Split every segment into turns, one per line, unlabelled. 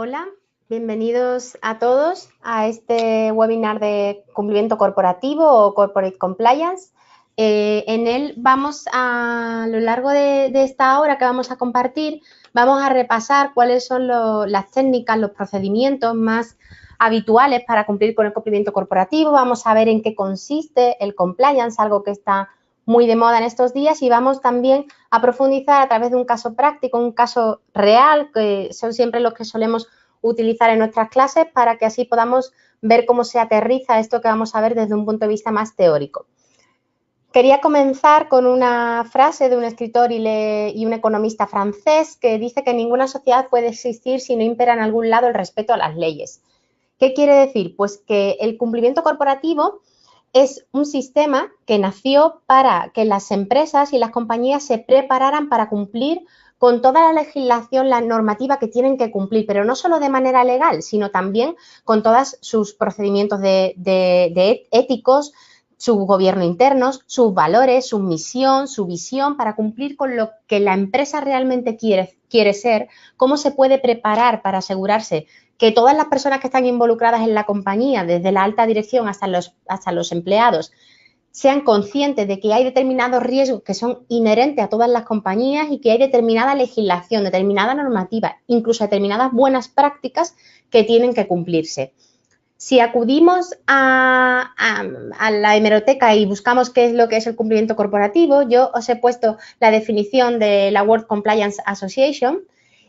Hola, bienvenidos a todos a este webinar de cumplimiento corporativo o Corporate Compliance. En él vamos a lo largo de esta hora que vamos a compartir, vamos a repasar cuáles son las técnicas, los procedimientos más habituales para cumplir con el cumplimiento corporativo. Vamos a ver en qué consiste el compliance, algo que está muy de moda en estos días, y vamos también a profundizar a través de un caso práctico, un caso real, que son siempre los que solemos utilizar en nuestras clases para que así podamos ver cómo se aterriza esto que vamos a ver desde un punto de vista más teórico. Quería comenzar con una frase de un escritor y un economista francés que dice que ninguna sociedad puede existir si no impera en algún lado el respeto a las leyes. ¿Qué quiere decir? Pues que el cumplimiento corporativo es un sistema que nació para que las empresas y las compañías se prepararan para cumplir con toda la legislación, la normativa que tienen que cumplir, pero no solo de manera legal, sino también con todos sus procedimientos éticos, su gobierno internos, sus valores, su misión, su visión, para cumplir con lo que la empresa realmente quiere ser, cómo se puede preparar para asegurarse que todas las personas que están involucradas en la compañía, desde la alta dirección hasta los empleados, sean conscientes de que hay determinados riesgos que son inherentes a todas las compañías y que hay determinada legislación, determinada normativa, incluso determinadas buenas prácticas que tienen que cumplirse. Si acudimos a la hemeroteca y buscamos qué es lo que es el cumplimiento corporativo, yo os he puesto la definición de la World Compliance Association,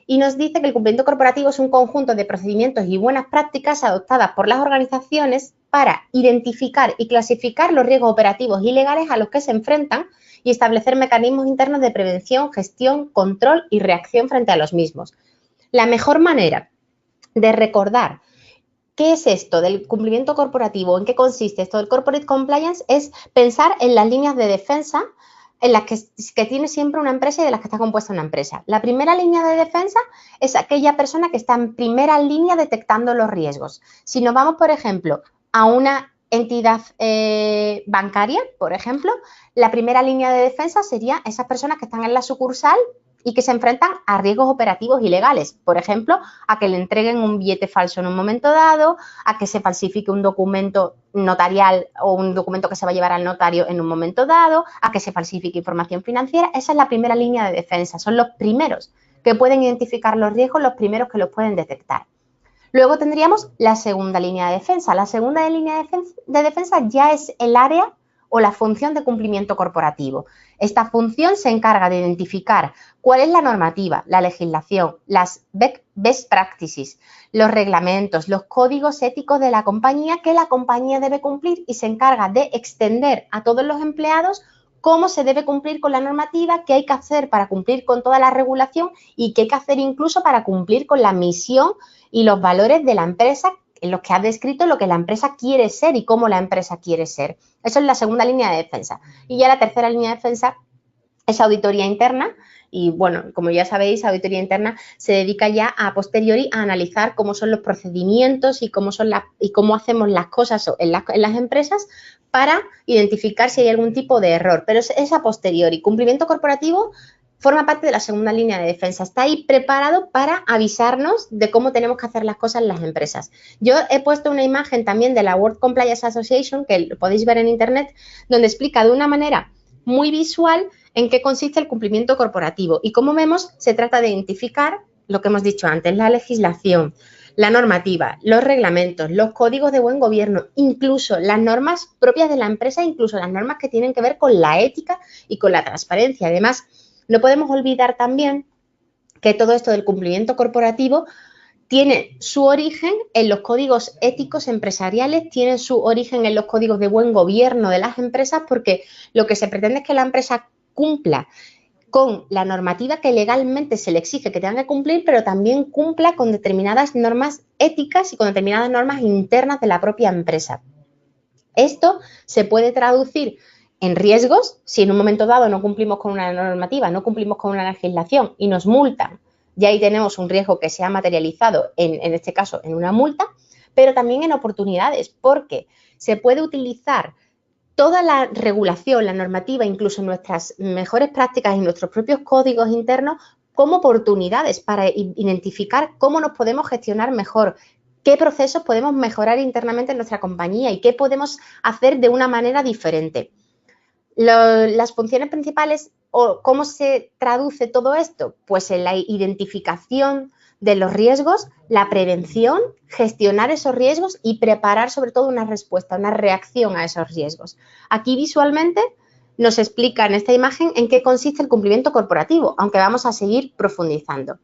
y nos dice que el cumplimiento corporativo es un conjunto de procedimientos y buenas prácticas adoptadas por las organizaciones para identificar y clasificar los riesgos operativos y legales a los que se enfrentan y establecer mecanismos internos de prevención, gestión, control y reacción frente a los mismos. La mejor manera de recordar ¿qué es esto del cumplimiento corporativo? ¿En qué consiste esto del corporate compliance? Es pensar en las líneas de defensa en las que tiene siempre una empresa y de las que está compuesta una empresa. La primera línea de defensa es aquella persona que está en primera línea detectando los riesgos. Si nos vamos, por ejemplo, a una entidad bancaria, por ejemplo, la primera línea de defensa sería esas personas que están en la sucursal y que se enfrentan a riesgos operativos ilegales, por ejemplo, a que le entreguen un billete falso en un momento dado, a que se falsifique un documento notarial o un documento que se va a llevar al notario en un momento dado, a que se falsifique información financiera. Esa es la primera línea de defensa, son los primeros que pueden identificar los riesgos, los primeros que los pueden detectar. Luego tendríamos la segunda línea de defensa. La segunda línea de defensa ya es el área o la función de cumplimiento corporativo. Esta función se encarga de identificar cuál es la normativa, la legislación, las best practices, los reglamentos, los códigos éticos de la compañía que la compañía debe cumplir, y se encarga de extender a todos los empleados cómo se debe cumplir con la normativa, qué hay que hacer para cumplir con toda la regulación y qué hay que hacer incluso para cumplir con la misión y los valores de la empresa, en los que ha descrito lo que la empresa quiere ser y cómo la empresa quiere ser. Eso es la segunda línea de defensa. Y ya la tercera línea de defensa es auditoría interna. Y bueno, como ya sabéis, auditoría interna se dedica ya a posteriori a analizar cómo son los procedimientos y cómo hacemos las cosas en las empresas para identificar si hay algún tipo de error. Pero es a posteriori. Cumplimiento corporativo forma parte de la segunda línea de defensa. Está ahí preparado para avisarnos de cómo tenemos que hacer las cosas en las empresas. Yo he puesto una imagen también de la World Compliance Association, que lo podéis ver en internet, donde explica de una manera muy visual en qué consiste el cumplimiento corporativo. Y como vemos, se trata de identificar lo que hemos dicho antes, la legislación, la normativa, los reglamentos, los códigos de buen gobierno, incluso las normas propias de la empresa, incluso las normas que tienen que ver con la ética y con la transparencia. Además, no podemos olvidar también que todo esto del cumplimiento corporativo tiene su origen en los códigos éticos empresariales, tiene su origen en los códigos de buen gobierno de las empresas, porque lo que se pretende es que la empresa cumpla con la normativa que legalmente se le exige que tenga que cumplir, pero también cumpla con determinadas normas éticas y con determinadas normas internas de la propia empresa. Esto se puede traducir en riesgos. Si en un momento dado no cumplimos con una normativa, no cumplimos con una legislación y nos multan, ya ahí tenemos un riesgo que se ha materializado, en este caso, en una multa, pero también en oportunidades, porque se puede utilizar toda la regulación, la normativa, incluso nuestras mejores prácticas y nuestros propios códigos internos como oportunidades para identificar cómo nos podemos gestionar mejor, qué procesos podemos mejorar internamente en nuestra compañía y qué podemos hacer de una manera diferente. Las funciones principales o cómo se traduce todo esto, pues en la identificación de los riesgos, la prevención, gestionar esos riesgos y preparar sobre todo una respuesta, una reacción a esos riesgos. Aquí visualmente nos explica en esta imagen en qué consiste el cumplimiento corporativo, aunque vamos a seguir profundizando.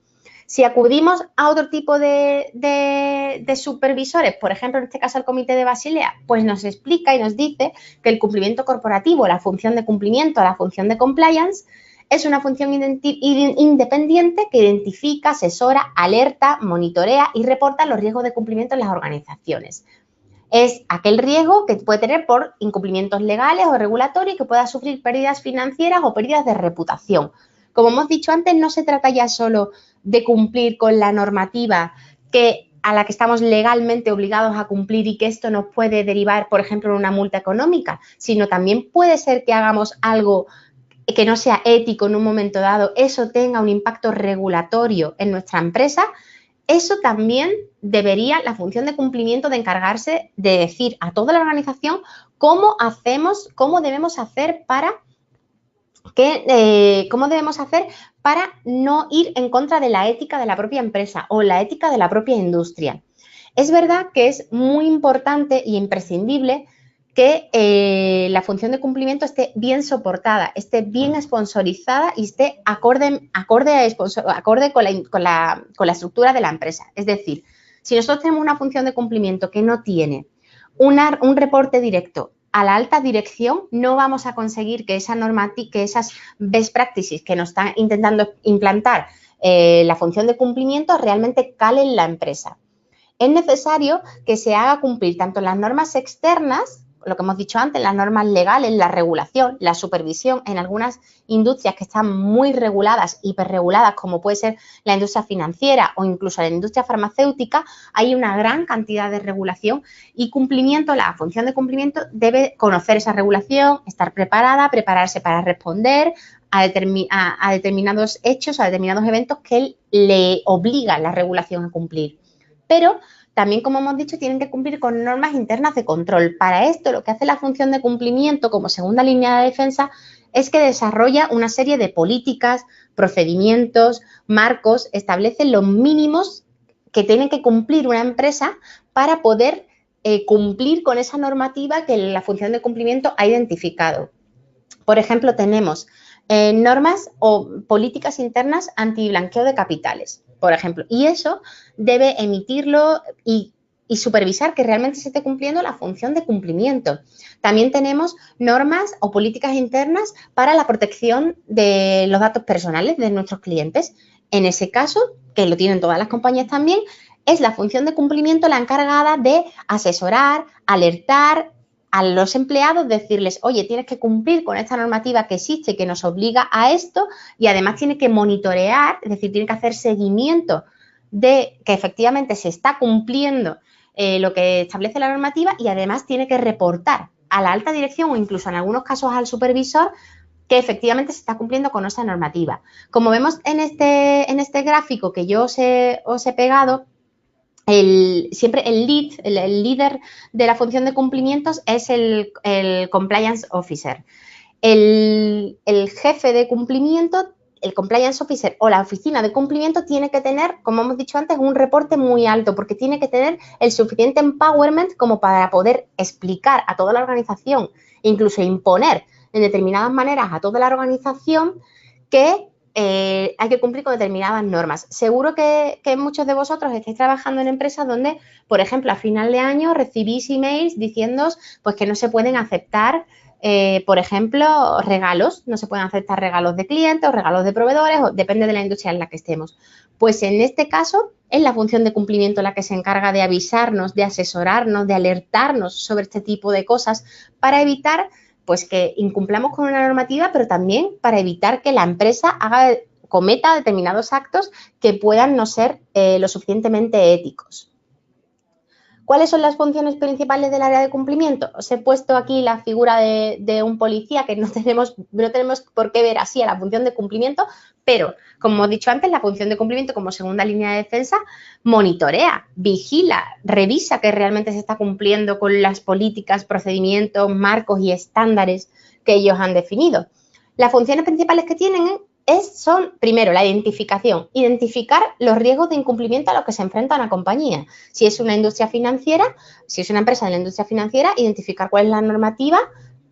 Si acudimos a otro tipo de supervisores, por ejemplo, en este caso al Comité de Basilea, pues nos explica y nos dice que el cumplimiento corporativo, la función de cumplimiento, la función de compliance, es una función independiente que identifica, asesora, alerta, monitorea y reporta los riesgos de cumplimiento en las organizaciones. Es aquel riesgo que puede tener por incumplimientos legales o regulatorios que pueda sufrir pérdidas financieras o pérdidas de reputación. Como hemos dicho antes, no se trata ya solo de cumplir con la normativa a la que estamos legalmente obligados a cumplir y que esto nos puede derivar, por ejemplo, en una multa económica, sino también puede ser que hagamos algo que no sea ético en un momento dado, eso tenga un impacto regulatorio en nuestra empresa. Eso también debería, la función de cumplimiento, de encargarse de decir a toda la organización cómo debemos hacer para no ir en contra de la ética de la propia empresa o la ética de la propia industria. Es verdad que es muy importante e imprescindible que la función de cumplimiento esté bien soportada, esté bien sponsorizada y esté acorde con la estructura de la empresa. Es decir, si nosotros tenemos una función de cumplimiento que no tiene un reporte directo a la alta dirección, no vamos a conseguir que esas best practices que nos están intentando implantar la función de cumplimiento realmente calen en la empresa. Es necesario que se haga cumplir tanto las normas externas, lo que hemos dicho antes, las normas legales, la regulación, la supervisión en algunas industrias que están muy reguladas, hiperreguladas, como puede ser la industria financiera o incluso la industria farmacéutica, hay una gran cantidad de regulación y cumplimiento, la función de cumplimiento debe conocer esa regulación, estar prepararse para responder a determinados hechos, a determinados eventos que le obliga la regulación a cumplir. Pero también, como hemos dicho, tienen que cumplir con normas internas de control. Para esto, lo que hace la función de cumplimiento como segunda línea de defensa es que desarrolla una serie de políticas, procedimientos, marcos, establece los mínimos que tiene que cumplir una empresa para poder cumplir con esa normativa que la función de cumplimiento ha identificado. Por ejemplo, tenemos normas o políticas internas antiblanqueo de capitales, por ejemplo, y eso debe emitirlo y supervisar que realmente se esté cumpliendo la función de cumplimiento. También tenemos normas o políticas internas para la protección de los datos personales de nuestros clientes. En ese caso, que lo tienen todas las compañías también, es la función de cumplimiento la encargada de asesorar, alertar a los empleados, decirles, oye, tienes que cumplir con esta normativa que existe y que nos obliga a esto y además tiene que monitorear, es decir, tiene que hacer seguimiento de que efectivamente se está cumpliendo lo que establece la normativa y además tiene que reportar a la alta dirección o incluso en algunos casos al supervisor que efectivamente se está cumpliendo con esa normativa. Como vemos en este gráfico que yo os he pegado, siempre el líder de la función de cumplimientos es el Compliance Officer. El jefe de cumplimiento, el Compliance Officer o la oficina de cumplimiento tiene que tener, como hemos dicho antes, un reporte muy alto porque tiene que tener el suficiente empowerment como para poder explicar a toda la organización e incluso imponer en determinadas maneras a toda la organización que hay que cumplir con determinadas normas. Seguro que muchos de vosotros estáis trabajando en empresas donde, por ejemplo, a final de año recibís emails diciéndoos pues, que no se pueden aceptar, por ejemplo, regalos. No se pueden aceptar regalos de clientes o regalos de proveedores, o depende de la industria en la que estemos. Pues en este caso es la función de cumplimiento la que se encarga de avisarnos, de asesorarnos, de alertarnos sobre este tipo de cosas para evitar pues que incumplamos con una normativa, pero también para evitar que la empresa cometa determinados actos que puedan no ser lo suficientemente éticos. ¿Cuáles son las funciones principales del área de cumplimiento? Os he puesto aquí la figura de un policía, que no tenemos por qué ver así a la función de cumplimiento, pero, como hemos dicho antes, la función de cumplimiento como segunda línea de defensa monitorea, vigila, revisa que realmente se está cumpliendo con las políticas, procedimientos, marcos y estándares que ellos han definido. Las funciones principales que tienen son, primero, la identificación, identificar los riesgos de incumplimiento a los que se enfrenta una compañía. Si es una industria financiera, si es una empresa de la industria financiera, identificar cuál es la normativa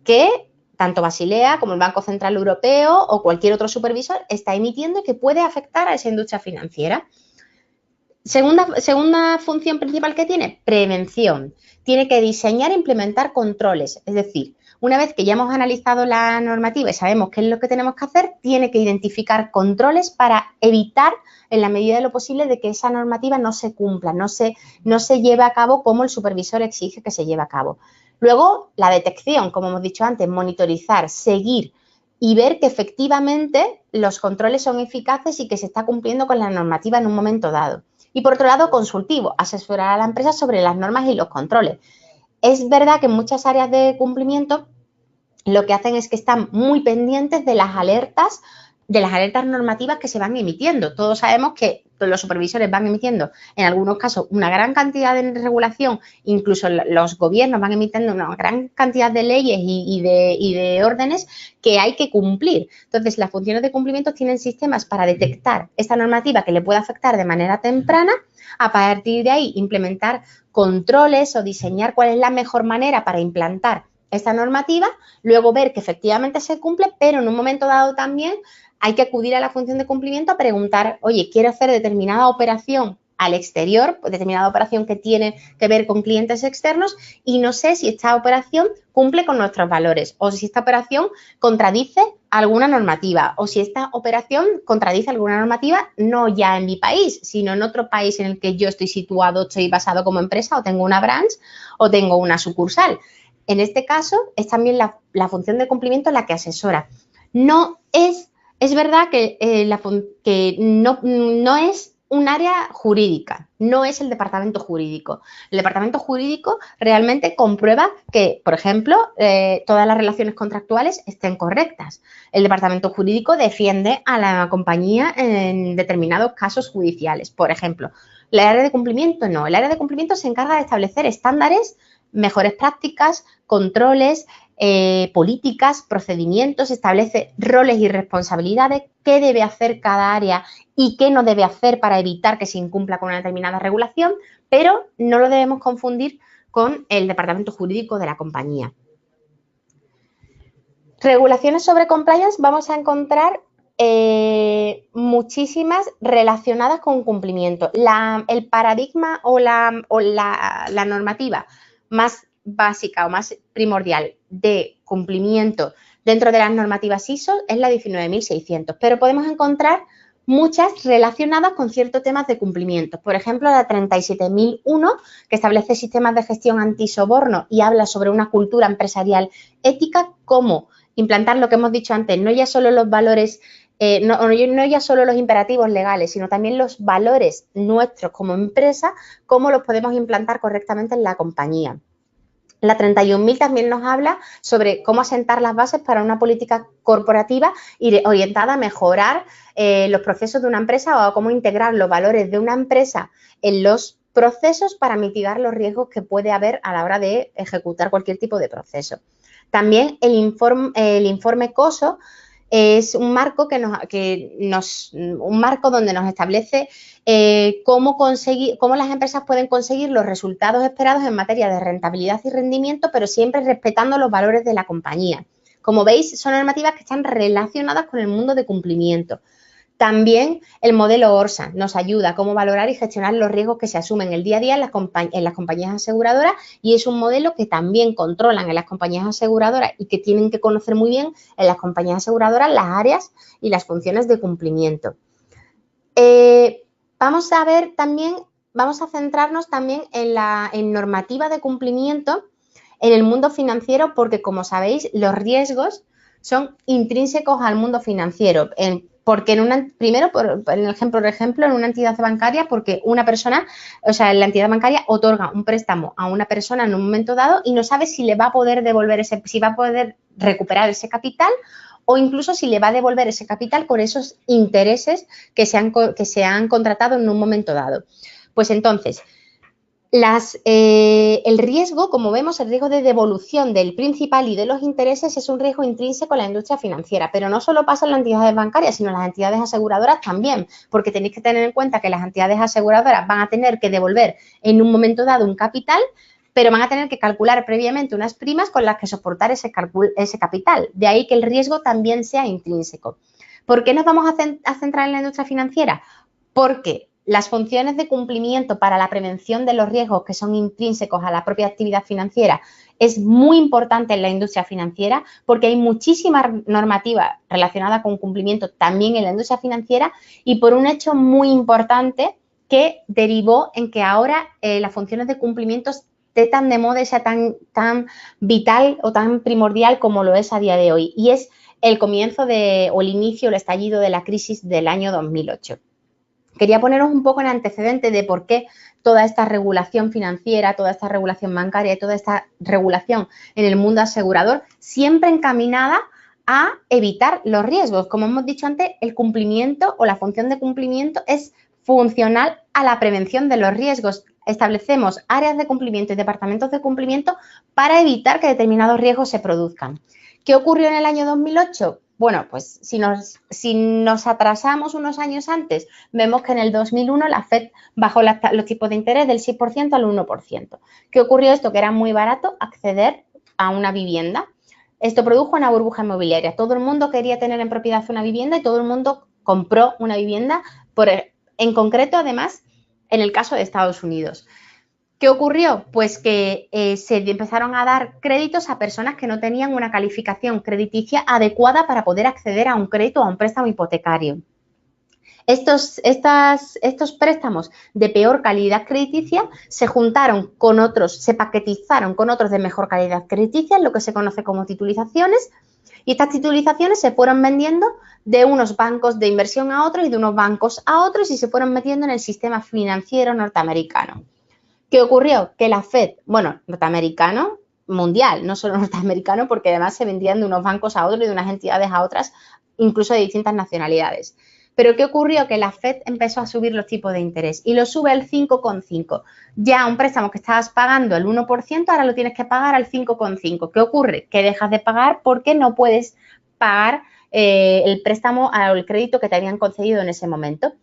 que tanto Basilea como el Banco Central Europeo o cualquier otro supervisor está emitiendo y que puede afectar a esa industria financiera. Segunda función principal que tiene, prevención. Tiene que diseñar e implementar controles, es decir, una vez que ya hemos analizado la normativa y sabemos qué es lo que tenemos que hacer, tiene que identificar controles para evitar, en la medida de lo posible, de que esa normativa no se cumpla, no se lleve a cabo como el supervisor exige que se lleve a cabo. Luego, la detección, como hemos dicho antes, monitorizar, seguir y ver que efectivamente los controles son eficaces y que se está cumpliendo con la normativa en un momento dado. Y por otro lado, consultivo, asesorar a la empresa sobre las normas y los controles. Es verdad que en muchas áreas de cumplimiento lo que hacen es que están muy pendientes de las alertas normativas que se van emitiendo. Todos sabemos que los supervisores van emitiendo, en algunos casos, una gran cantidad de regulación, incluso los gobiernos van emitiendo una gran cantidad de leyes y de órdenes que hay que cumplir. Entonces, las funciones de cumplimiento tienen sistemas para detectar esta normativa que le puede afectar de manera temprana, a partir de ahí implementar controles o diseñar cuál es la mejor manera para implantar esta normativa, luego ver que efectivamente se cumple, pero en un momento dado también hay que acudir a la función de cumplimiento a preguntar, oye, quiero hacer determinada operación al exterior, determinada operación que tiene que ver con clientes externos y no sé si esta operación cumple con nuestros valores o si esta operación contradice alguna normativa o si esta operación contradice alguna normativa no ya en mi país, sino en otro país en el que yo estoy situado, estoy basado como empresa o tengo una branch o tengo una sucursal. En este caso, es también la función de cumplimiento la que asesora. Es verdad que, no es un área jurídica, no es el departamento jurídico. El departamento jurídico realmente comprueba que, por ejemplo, todas las relaciones contractuales estén correctas. El departamento jurídico defiende a la compañía en determinados casos judiciales. Por ejemplo, el área de cumplimiento no. El área de cumplimiento se encarga de establecer estándares, mejores prácticas, controles, políticas, procedimientos, establece roles y responsabilidades, qué debe hacer cada área y qué no debe hacer para evitar que se incumpla con una determinada regulación, pero no lo debemos confundir con el departamento jurídico de la compañía. Regulaciones sobre compliance vamos a encontrar muchísimas relacionadas con cumplimiento. El paradigma o la normativa más básica o más primordial de cumplimiento dentro de las normativas ISO es la 19.600, pero podemos encontrar muchas relacionadas con ciertos temas de cumplimiento. Por ejemplo, la 37.001, que establece sistemas de gestión antisoborno y habla sobre una cultura empresarial ética, cómo implantar lo que hemos dicho antes, no ya solo los valores, no ya solo los imperativos legales, sino también los valores nuestros como empresa, cómo los podemos implantar correctamente en la compañía. La 31.000 también nos habla sobre cómo asentar las bases para una política corporativa orientada a mejorar los procesos de una empresa o a cómo integrar los valores de una empresa en los procesos para mitigar los riesgos que puede haber a la hora de ejecutar cualquier tipo de proceso. También el informe COSO es un marco un marco donde nos establece cómo las empresas pueden conseguir los resultados esperados en materia de rentabilidad y rendimiento, pero siempre respetando los valores de la compañía. Como veis, son normativas que están relacionadas con el mundo de cumplimiento. También el modelo ORSA nos ayuda a cómo valorar y gestionar los riesgos que se asumen el día a día en las compañías aseguradoras y es un modelo que también controlan en las compañías aseguradoras y que tienen que conocer muy bien en las compañías aseguradoras las áreas y las funciones de cumplimiento. Vamos a centrarnos también en normativa de cumplimiento en el mundo financiero porque, como sabéis, los riesgos son intrínsecos al mundo financiero. Porque primero, por ejemplo, en una entidad bancaria, porque una persona, o sea, la entidad bancaria otorga un préstamo a una persona en un momento dado y no sabe si le va a poder devolver si va a poder recuperar ese capital o incluso si le va a devolver ese capital con esos intereses que se han contratado en un momento dado. Pues entonces, el riesgo, como vemos, el riesgo de devolución del principal y de los intereses es un riesgo intrínseco en la industria financiera, pero no solo pasa en las entidades bancarias, sino en las entidades aseguradoras también, porque tenéis que tener en cuenta que las entidades aseguradoras van a tener que devolver en un momento dado un capital, pero van a tener que calcular previamente unas primas con las que soportar ese capital. De ahí que el riesgo también sea intrínseco. ¿Por qué nos vamos a centrar en la industria financiera? Porque las funciones de cumplimiento para la prevención de los riesgos que son intrínsecos a la propia actividad financiera es muy importante en la industria financiera porque hay muchísima normativa relacionada con cumplimiento también en la industria financiera y por un hecho muy importante que derivó en que ahora las funciones de cumplimiento esté tan de moda y sea tan vital o tan primordial como lo es a día de hoy. Y es el comienzo o el inicio, el estallido de la crisis del año 2008. Quería poneros un poco en antecedente de por qué toda esta regulación financiera, toda esta regulación bancaria y toda esta regulación en el mundo asegurador siempre encaminada a evitar los riesgos. Como hemos dicho antes, el cumplimiento o la función de cumplimiento es funcional a la prevención de los riesgos. Establecemos áreas de cumplimiento y departamentos de cumplimiento para evitar que determinados riesgos se produzcan. ¿Qué ocurrió en el año 2008? Bueno, pues si nos atrasamos unos años antes, vemos que en el 2001 la FED bajó los tipos de interés del 6% al 1%. ¿Qué ocurrió esto? Que era muy barato acceder a una vivienda. Esto produjo una burbuja inmobiliaria. Todo el mundo quería tener en propiedad una vivienda y todo el mundo compró una vivienda, en concreto, además, en el caso de Estados Unidos. ¿Qué ocurrió? Pues que se empezaron a dar créditos a personas que no tenían una calificación crediticia adecuada para poder acceder a un crédito o a un préstamo hipotecario. Estos préstamos de peor calidad crediticia se juntaron con otros, se paquetizaron con otros de mejor calidad crediticia, lo que se conoce como titulizaciones, y estas titulizaciones se fueron vendiendo de unos bancos de inversión a otros y de unos bancos a otros y se fueron metiendo en el sistema financiero norteamericano. ¿Qué ocurrió? Que la FED, bueno, norteamericano, mundial, no solo norteamericano, porque además se vendían de unos bancos a otros y de unas entidades a otras, incluso de distintas nacionalidades. Pero ¿qué ocurrió? Que la FED empezó a subir los tipos de interés y lo sube al 5,5. Ya un préstamo que estabas pagando al 1%, ahora lo tienes que pagar al 5,5. ¿Qué ocurre? Que dejas de pagar porque no puedes pagar el préstamo o el crédito que te habían concedido en ese momento.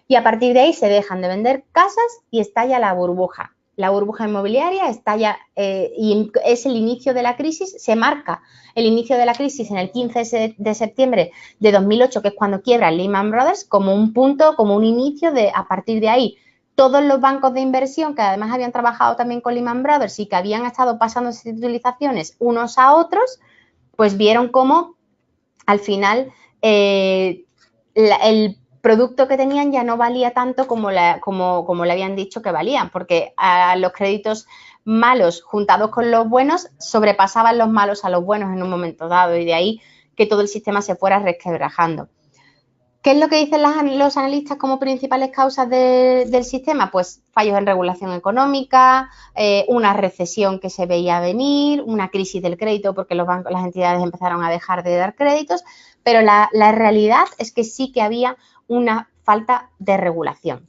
Y a partir de ahí se dejan de vender casas y estalla la burbuja. La burbuja inmobiliaria estalla y es el inicio de la crisis, se marca el inicio de la crisis en el 15 de septiembre de 2008, que es cuando quiebra Lehman Brothers, como un punto, como un inicio de, a partir de ahí, todos los bancos de inversión que además habían trabajado también con Lehman Brothers y que habían estado pasando titulizaciones unos a otros, pues vieron cómo al final el producto que tenían ya no valía tanto como le habían dicho que valían, porque a los créditos malos juntados con los buenos sobrepasaban los malos a los buenos en un momento dado y de ahí que todo el sistema se fuera resquebrajando. ¿Qué es lo que dicen los analistas como principales causas del sistema? Pues fallos en regulación económica, una recesión que se veía venir, una crisis del crédito porque los bancos, las entidades empezaron a dejar de dar créditos, pero la realidad es que sí que había una falta de regulación.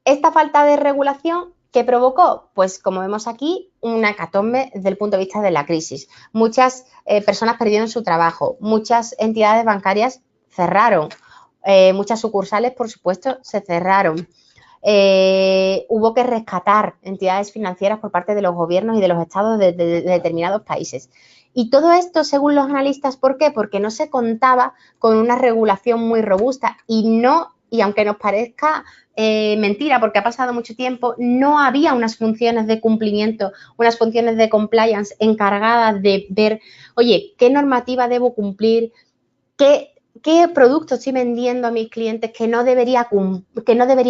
Esta falta de regulación, ¿qué provocó? Pues como vemos aquí, una hecatombe desde el punto de vista de la crisis. Muchas personas perdieron su trabajo, muchas entidades bancarias cerraron, muchas sucursales, por supuesto, se cerraron. Hubo que rescatar entidades financieras por parte de los gobiernos y de los estados de determinados países. Y todo esto, según los analistas, ¿por qué? Porque no se contaba con una regulación muy robusta y aunque nos parezca mentira, porque ha pasado mucho tiempo, no había unas funciones de cumplimiento, unas funciones de compliance encargadas de ver, oye, ¿qué normativa debo cumplir? ¿Qué producto estoy vendiendo a mis clientes que no debería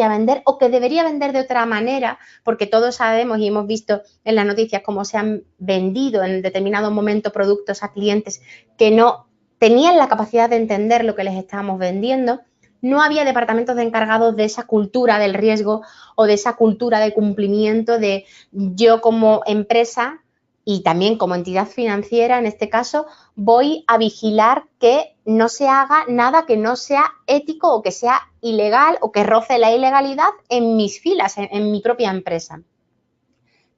vender o que debería vender de otra manera? Porque todos sabemos y hemos visto en las noticias cómo se han vendido en determinado momento productos a clientes que no tenían la capacidad de entender lo que les estábamos vendiendo. no había departamentos de encargados de esa cultura del riesgo o de esa cultura de cumplimiento de yo como empresa y también como entidad financiera, en este caso, voy a vigilar que no se haga nada que no sea ético o que sea ilegal o que roce la ilegalidad en mis filas, en mi propia empresa.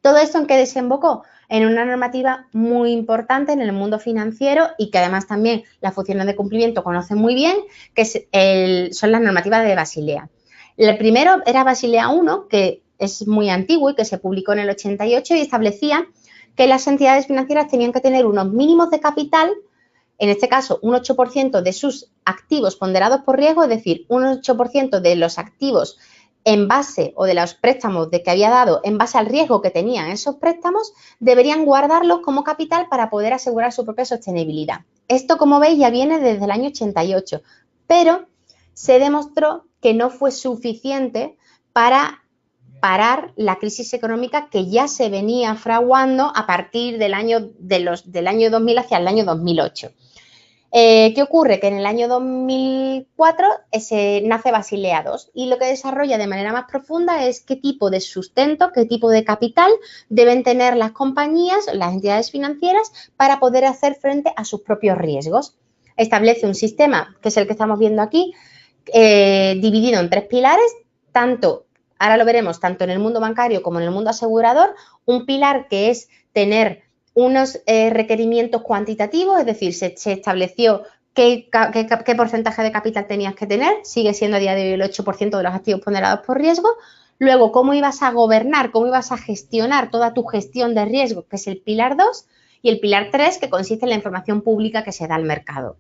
¿Todo esto en qué desembocó? En una normativa muy importante en el mundo financiero y que además también las funciones de cumplimiento conocen muy bien, que son las normativas de Basilea. El primero era Basilea I, que es muy antiguo y que se publicó en el 88 y establecía que las entidades financieras tenían que tener unos mínimos de capital, en este caso un 8% de sus activos ponderados por riesgo, es decir, un 8% de los activos en base o de los préstamos de que había dado en base al riesgo que tenían esos préstamos, deberían guardarlos como capital para poder asegurar su propia sostenibilidad. Esto, como veis, ya viene desde el año 88, pero se demostró que no fue suficiente para parar la crisis económica que ya se venía fraguando a partir del año 2000 hacia el año 2008. ¿Qué ocurre? Que en el año 2004 nace Basilea II y lo que desarrolla de manera más profunda es qué tipo de sustento, qué tipo de capital deben tener las compañías, las entidades financieras para poder hacer frente a sus propios riesgos. Establece un sistema, que es el que estamos viendo aquí, dividido en 3 pilares, ahora lo veremos, tanto en el mundo bancario como en el mundo asegurador, un pilar que es tener unos requerimientos cuantitativos, es decir, se estableció qué porcentaje de capital tenías que tener, sigue siendo a día de hoy el 8% de los activos ponderados por riesgo. Luego, cómo ibas a gobernar, cómo ibas a gestionar toda tu gestión de riesgo, que es el pilar 2, y el pilar 3, que consiste en la información pública que se da al mercado.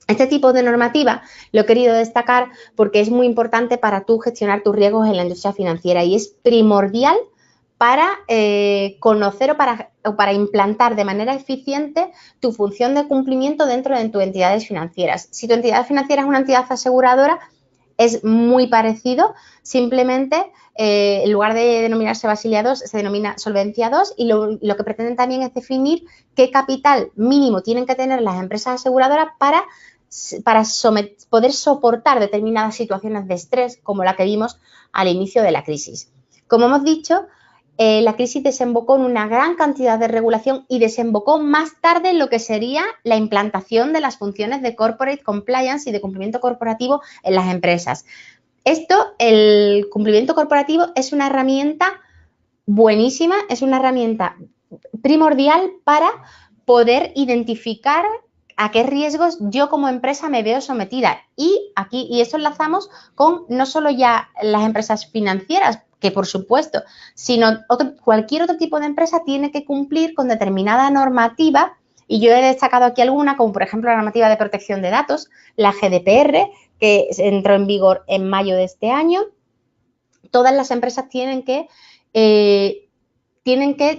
Este tipo de normativa lo he querido destacar porque es muy importante para tú gestionar tus riesgos en la industria financiera y es primordial para conocer o para implantar de manera eficiente tu función de cumplimiento dentro de tus entidades financieras. Si tu entidad financiera es una entidad aseguradora, es muy parecido, simplemente en lugar de denominarse Basilea II, se denomina Solvencia II y lo que pretenden también es definir qué capital mínimo tienen que tener las empresas aseguradoras para poder soportar determinadas situaciones de estrés como la que vimos al inicio de la crisis. Como hemos dicho, la crisis desembocó en una gran cantidad de regulación y desembocó más tarde en lo que sería la implantación de las funciones de corporate compliance y de cumplimiento corporativo en las empresas. El cumplimiento corporativo es una herramienta buenísima, es una herramienta primordial para poder identificar a qué riesgos yo como empresa me veo sometida. Y esto enlazamos con no solo ya las empresas financieras, que por supuesto, sino cualquier otro tipo de empresa tiene que cumplir con determinada normativa, y yo he destacado aquí alguna, como por ejemplo la normativa de protección de datos, la GDPR, que entró en vigor en mayo de este año. Todas las empresas tienen que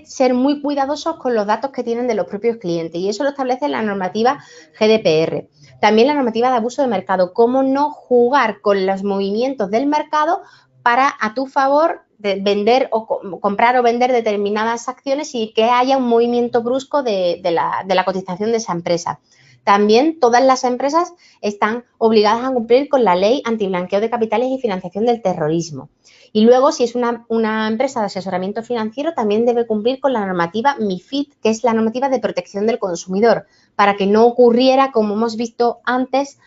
ser muy cuidadosos con los datos que tienen de los propios clientes y eso lo establece la normativa GDPR. También la normativa de abuso de mercado, cómo no jugar con los movimientos del mercado para a tu favor de vender o comprar o vender determinadas acciones y que haya un movimiento brusco de la cotización de esa empresa. También todas las empresas están obligadas a cumplir con la ley antiblanqueo de capitales y financiación del terrorismo. Y luego, si es una empresa de asesoramiento financiero, también debe cumplir con la normativa MiFID, que es la normativa de protección del consumidor, para que no ocurriera, como hemos visto antes,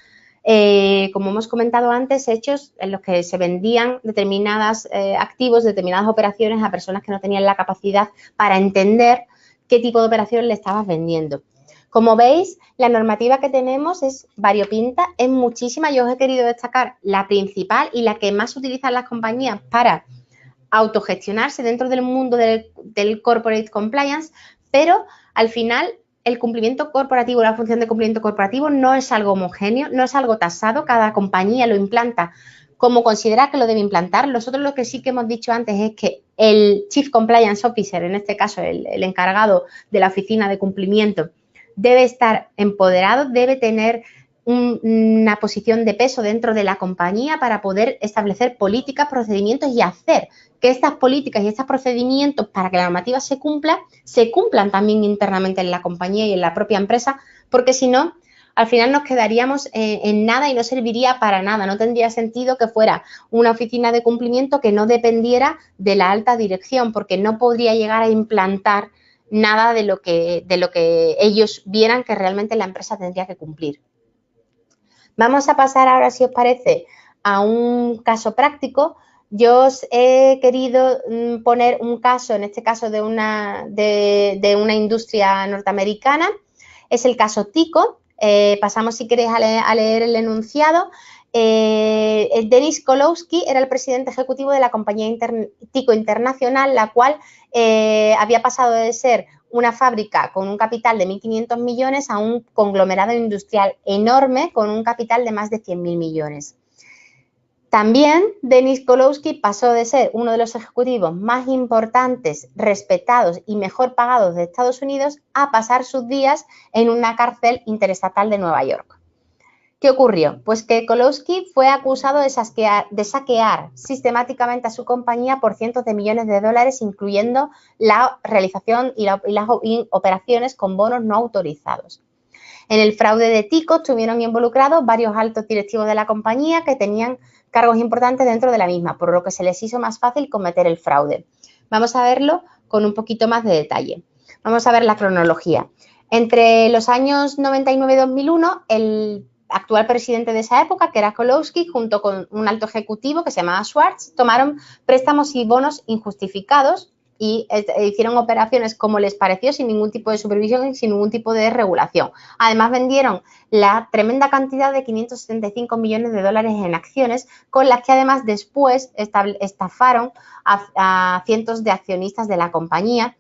como hemos comentado antes, hechos en los que se vendían determinados activos, determinadas operaciones a personas que no tenían la capacidad para entender qué tipo de operación le estabas vendiendo. Como veis, la normativa que tenemos es variopinta, es muchísima. Yo os he querido destacar la principal y la que más utilizan las compañías para autogestionarse dentro del mundo del corporate compliance, pero al final el cumplimiento corporativo, la función de cumplimiento corporativo no es algo homogéneo, no es algo tasado, cada compañía lo implanta como considera que lo debe implantar. Nosotros lo que sí que hemos dicho antes es que el Chief Compliance Officer, en este caso el encargado de la oficina de cumplimiento, debe estar empoderado, debe tener una posición de peso dentro de la compañía para poder establecer políticas, procedimientos y hacer que estas políticas y estos procedimientos para que la normativa se cumplan también internamente en la compañía y en la propia empresa, porque si no al final nos quedaríamos en nada y no serviría para nada. No tendría sentido que fuera una oficina de cumplimiento que no dependiera de la alta dirección, porque no podría llegar a implantar nada de lo que ellos vieran que realmente la empresa tendría que cumplir. Vamos a pasar ahora, si os parece, a un caso práctico. Yo os he querido poner un caso, en este caso de una industria norteamericana. Es el caso Tyco. Pasamos, si queréis, a leer el enunciado. Denis Kolowski era el presidente ejecutivo de la compañía Tyco Internacional, la cual había pasado de ser una fábrica con un capital de 1.500 millones a un conglomerado industrial enorme con un capital de más de 100.000 millones. También Denis Kolowski pasó de ser uno de los ejecutivos más importantes, respetados y mejor pagados de Estados Unidos a pasar sus días en una cárcel interestatal de Nueva York. ¿Qué ocurrió? Pues que Kolowski fue acusado de saquear sistemáticamente a su compañía por cientos de millones de dólares, incluyendo la realización y las operaciones con bonos no autorizados. En el fraude de Tyco estuvieron involucrados varios altos directivos de la compañía que tenían cargos importantes dentro de la misma, por lo que se les hizo más fácil cometer el fraude. Vamos a verlo con un poquito más de detalle. Vamos a ver la cronología. Entre los años 99 y 2001, el actual presidente de esa época, que era Kolowski, junto con un alto ejecutivo que se llamaba Schwartz, tomaron préstamos y bonos injustificados y hicieron operaciones como les pareció, sin ningún tipo de supervisión y sin ningún tipo de regulación. Además, vendieron la tremenda cantidad de 575 millones de dólares en acciones, con las que además después estafaron a cientos de accionistas de la compañía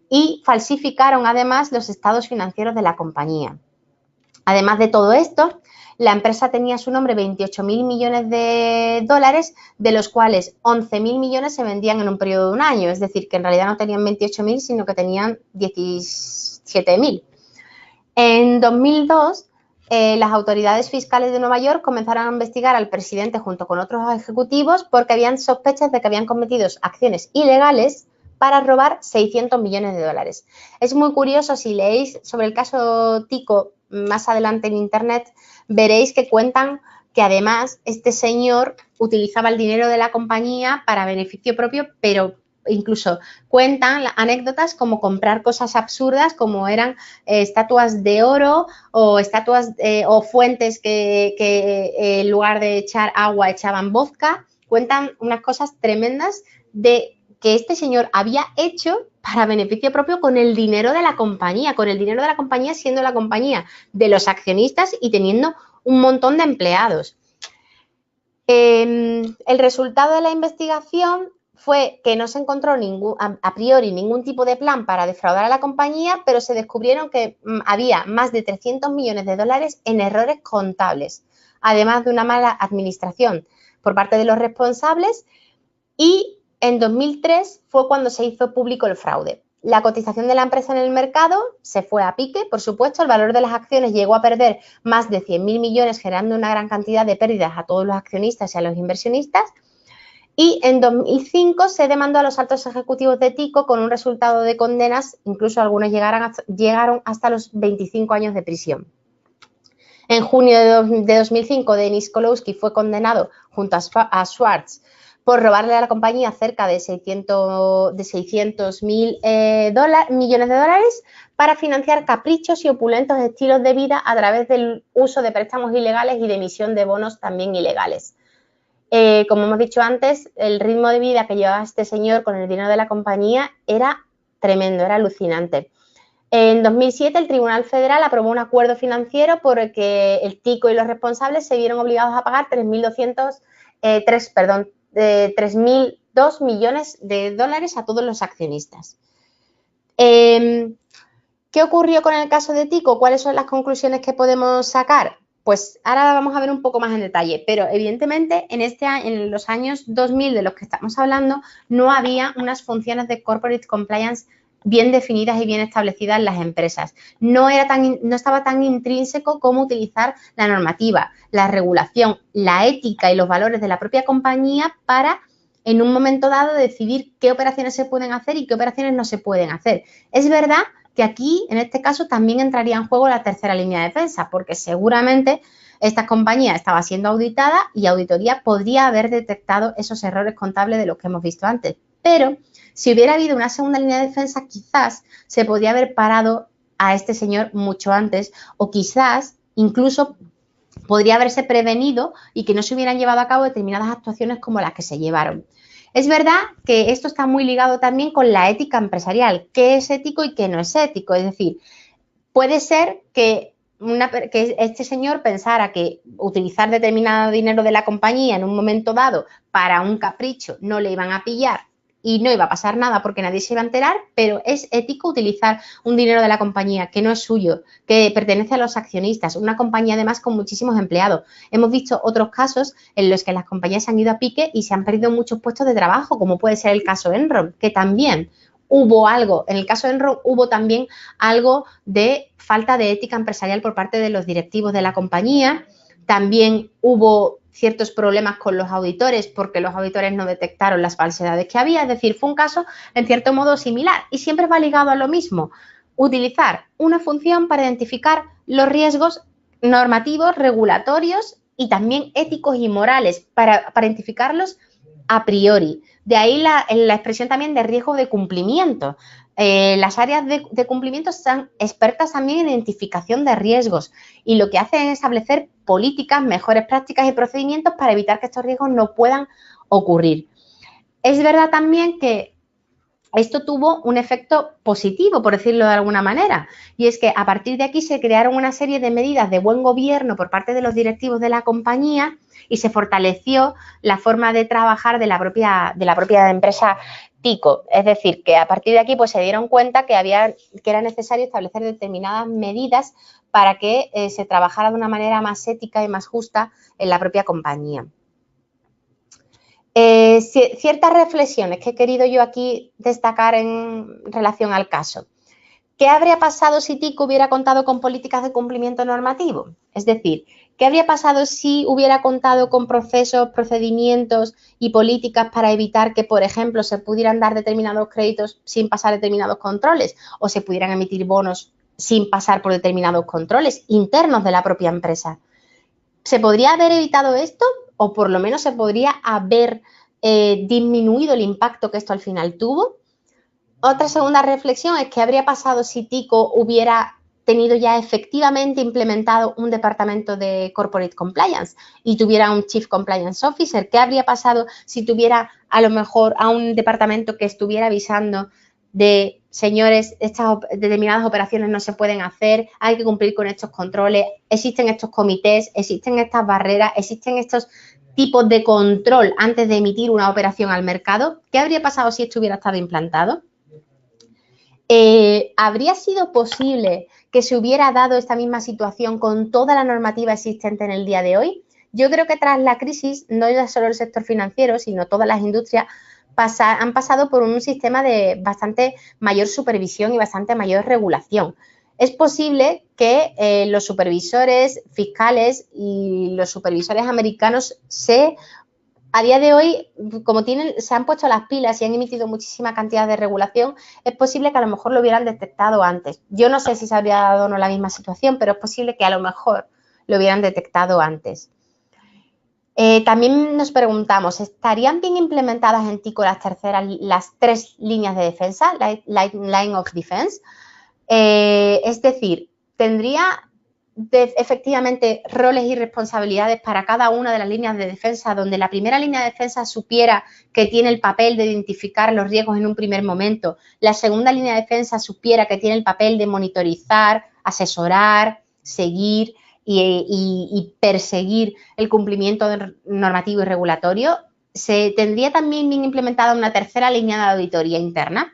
y falsificaron además los estados financieros de la compañía. Además de todo esto, la empresa tenía a su nombre 28.000 millones de dólares, de los cuales 11.000 millones se vendían en un periodo de un año. Es decir, que en realidad no tenían 28.000, sino que tenían 17.000. En 2002, las autoridades fiscales de Nueva York comenzaron a investigar al presidente junto con otros ejecutivos porque habían sospechas de que habían cometido acciones ilegales para robar 600 millones de dólares. Es muy curioso, si leéis sobre el caso Tyco más adelante en internet, veréis que cuentan que además este señor utilizaba el dinero de la compañía para beneficio propio, pero incluso cuentan anécdotas como comprar cosas absurdas como eran estatuas de oro o estatuas o fuentes que en lugar de echar agua echaban vodka. Cuentan unas cosas tremendas de que este señor había hecho para beneficio propio con el dinero de la compañía, siendo la compañía de los accionistas y teniendo un montón de empleados. El resultado de la investigación fue que no se encontró a priori ningún tipo de plan para defraudar a la compañía, pero se descubrieron que había más de 300 millones de dólares en errores contables, además de una mala administración por parte de los responsables, y en 2003 fue cuando se hizo público el fraude. La cotización de la empresa en el mercado se fue a pique, por supuesto, el valor de las acciones llegó a perder más de 100.000 millones, generando una gran cantidad de pérdidas a todos los accionistas y a los inversionistas. Y en 2005 se demandó a los altos ejecutivos de Tyco con un resultado de condenas, incluso algunos llegaron hasta los 25 años de prisión. En junio de 2005, Denis Kolowski fue condenado junto a Schwartz por robarle a la compañía cerca de 600.000 millones de dólares para financiar caprichos y opulentos estilos de vida a través del uso de préstamos ilegales y de emisión de bonos también ilegales. Como hemos dicho antes, el ritmo de vida que llevaba este señor con el dinero de la compañía era tremendo, era alucinante. En 2007, el Tribunal Federal aprobó un acuerdo financiero por el que el Tyco y los responsables se vieron obligados a pagar 3.002 millones de dólares a todos los accionistas. ¿Qué ocurrió con el caso de Tyco? ¿Cuáles son las conclusiones que podemos sacar? Pues ahora vamos a ver un poco más en detalle, pero evidentemente en los años 2000 de los que estamos hablando no había unas funciones de corporate compliance bien definidas y bien establecidas en las empresas. No estaba tan intrínseco como utilizar la normativa, la regulación, la ética y los valores de la propia compañía para, en un momento dado, decidir qué operaciones se pueden hacer y qué operaciones no se pueden hacer. Es verdad que aquí, en este caso, también entraría en juego la tercera línea de defensa, porque seguramente esta compañía estaba siendo auditada y auditoría podría haber detectado esos errores contables de los que hemos visto antes. Pero si hubiera habido una segunda línea de defensa, quizás se podría haber parado a este señor mucho antes o quizás incluso podría haberse prevenido y que no se hubieran llevado a cabo determinadas actuaciones como las que se llevaron. Es verdad que esto está muy ligado también con la ética empresarial, qué es ético y qué no es ético. Es decir, puede ser que este señor pensara que utilizar determinado dinero de la compañía en un momento dado para un capricho no le iban a pillar y no iba a pasar nada porque nadie se iba a enterar, pero es ético utilizar un dinero de la compañía que no es suyo, que pertenece a los accionistas, una compañía además con muchísimos empleados. Hemos visto otros casos en los que las compañías se han ido a pique y se han perdido muchos puestos de trabajo, como puede ser el caso Enron, que también hubo algo, en el caso de Enron hubo también algo de falta de ética empresarial por parte de los directivos de la compañía, también hubo ciertos problemas con los auditores porque los auditores no detectaron las falsedades que había, es decir, fue un caso en cierto modo similar y siempre va ligado a lo mismo, utilizar una función para identificar los riesgos normativos, regulatorios y también éticos y morales para identificarlos a priori. De ahí la expresión también de riesgo de cumplimiento. Las áreas de cumplimiento están expertas también en identificación de riesgos y lo que hacen es establecer políticas, mejores prácticas y procedimientos para evitar que estos riesgos no puedan ocurrir. Es verdad también que esto tuvo un efecto positivo, por decirlo de alguna manera, y es que a partir de aquí se crearon una serie de medidas de buen gobierno por parte de los directivos de la compañía y se fortaleció la forma de trabajar de la propia empresa Tico. Es decir, que a partir de aquí pues, se dieron cuenta que era necesario establecer determinadas medidas para que se trabajara de una manera más ética y más justa en la propia compañía. Ciertas reflexiones que he querido yo aquí destacar en relación al caso. ¿Qué habría pasado si TIC hubiera contado con políticas de cumplimiento normativo? Es decir, ¿qué habría pasado si hubiera contado con procesos, procedimientos y políticas para evitar que, por ejemplo, se pudieran dar determinados créditos sin pasar determinados controles o se pudieran emitir bonos sin pasar por determinados controles internos de la propia empresa? ¿Se podría haber evitado esto o por lo menos se podría haber disminuido el impacto que esto al final tuvo? Otra segunda reflexión es qué habría pasado si Tico hubiera tenido ya efectivamente implementado un departamento de Corporate Compliance y tuviera un Chief Compliance Officer. ¿Qué habría pasado si tuviera a lo mejor a un departamento que estuviera avisando de, señores, estas determinadas operaciones no se pueden hacer, hay que cumplir con estos controles, existen estos comités, existen estas barreras, existen estos tipos de control antes de emitir una operación al mercado? ¿Qué habría pasado si esto hubiera estado implantado? ¿Habría sido posible que se hubiera dado esta misma situación con toda la normativa existente en el día de hoy? Yo creo que tras la crisis, no ya solo el sector financiero, sino todas las industrias han pasado por un sistema de bastante mayor supervisión y bastante mayor regulación. Es posible que los supervisores fiscales y los supervisores americanos a día de hoy, como se han puesto las pilas y han emitido muchísima cantidad de regulación, es posible que a lo mejor lo hubieran detectado antes. Yo no sé si se habría dado o no la misma situación, pero es posible que a lo mejor lo hubieran detectado antes. También nos preguntamos, ¿estarían bien implementadas en TICO las tres líneas de defensa, Line of Defense? Es decir, ¿tendría efectivamente roles y responsabilidades para cada una de las líneas de defensa, donde la primera línea de defensa supiera que tiene el papel de identificar los riesgos en un primer momento, la segunda línea de defensa supiera que tiene el papel de monitorizar, asesorar, seguir y perseguir el cumplimiento normativo y regulatorio? ¿Se tendría también bien implementada una tercera línea de auditoría interna?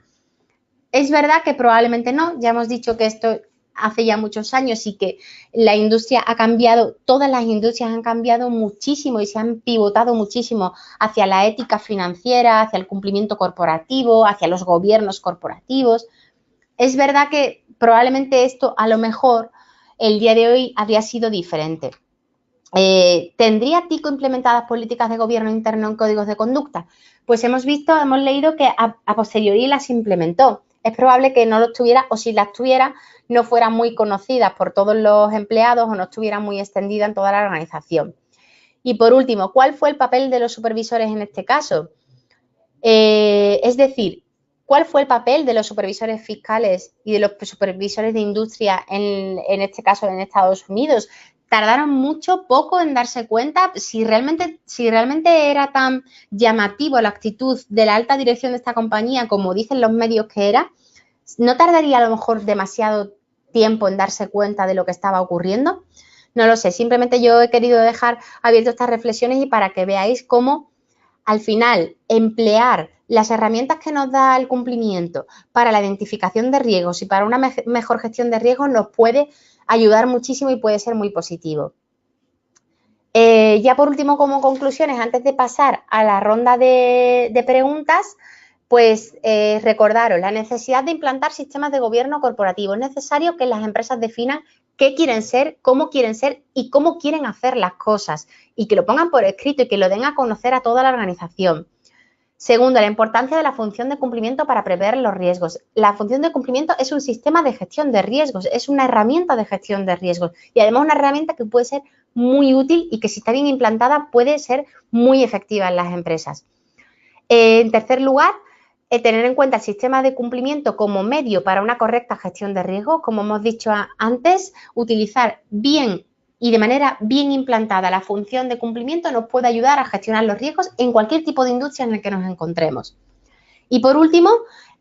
Es verdad que probablemente no, ya hemos dicho que esto hace ya muchos años y que la industria ha cambiado, todas las industrias han cambiado muchísimo y se han pivotado muchísimo hacia la ética financiera, hacia el cumplimiento corporativo, hacia los gobiernos corporativos. Es verdad que probablemente esto a lo mejor el día de hoy habría sido diferente. ¿Tendría TICO implementadas políticas de gobierno interno en códigos de conducta? Pues hemos leído que a posteriori las implementó. es probable que no los tuviera, o si las tuviera, no fueran muy conocidas por todos los empleados o no estuvieran muy extendidas en toda la organización. Y por último, ¿cuál fue el papel de los supervisores en este caso? Es decir, ¿cuál fue el papel de los supervisores fiscales y de los supervisores de industria en este caso en Estados Unidos? Tardaron mucho, poco en darse cuenta si realmente era tan llamativo la actitud de la alta dirección de esta compañía como dicen los medios que era. ¿No tardaría a lo mejor demasiado tiempo en darse cuenta de lo que estaba ocurriendo? No lo sé, simplemente yo he querido dejar abiertas estas reflexiones y para que veáis cómo al final emplear las herramientas que nos da el cumplimiento para la identificación de riesgos y para una mejor gestión de riesgos nos puede ayudar muchísimo y puede ser muy positivo. Ya por último, como conclusiones, antes de pasar a la ronda de preguntas, pues recordaros la necesidad de implantar sistemas de gobierno corporativo. Es necesario que las empresas definan qué quieren ser, cómo quieren ser y cómo quieren hacer las cosas y que lo pongan por escrito y que lo den a conocer a toda la organización. Segundo, la importancia de la función de cumplimiento para prever los riesgos. La función de cumplimiento es un sistema de gestión de riesgos, es una herramienta de gestión de riesgos y además una herramienta que puede ser muy útil y que si está bien implantada puede ser muy efectiva en las empresas. En tercer lugar, tener en cuenta el sistema de cumplimiento como medio para una correcta gestión de riesgos, como hemos dicho antes, utilizar bien y de manera bien implantada la función de cumplimiento nos puede ayudar a gestionar los riesgos en cualquier tipo de industria en el que nos encontremos. Y por último,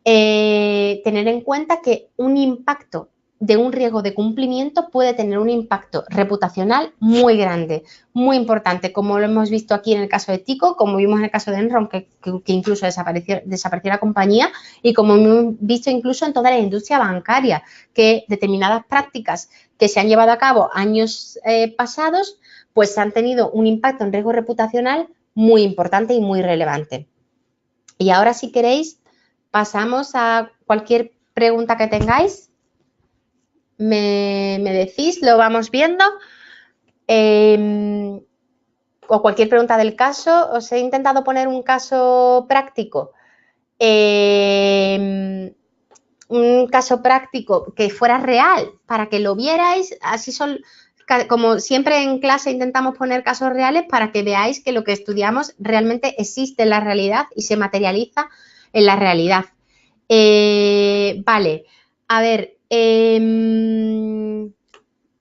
tener en cuenta que un impacto de un riesgo de cumplimiento puede tener un impacto reputacional muy grande, muy importante, como lo hemos visto aquí en el caso de Tico, como vimos en el caso de Enron, que incluso desapareció la compañía, y como hemos visto incluso en toda la industria bancaria, que determinadas prácticas que se han llevado a cabo años pasados, pues han tenido un impacto en riesgo reputacional muy importante y muy relevante. Y ahora, si queréis, pasamos a cualquier pregunta que tengáis. Me decís, lo vamos viendo. O cualquier pregunta del caso. Os he intentado poner un caso práctico. Un caso práctico que fuera real para que lo vierais. Así son, como siempre en clase intentamos poner casos reales para que veáis que lo que estudiamos realmente existe en la realidad y se materializa en la realidad. Vale, a ver,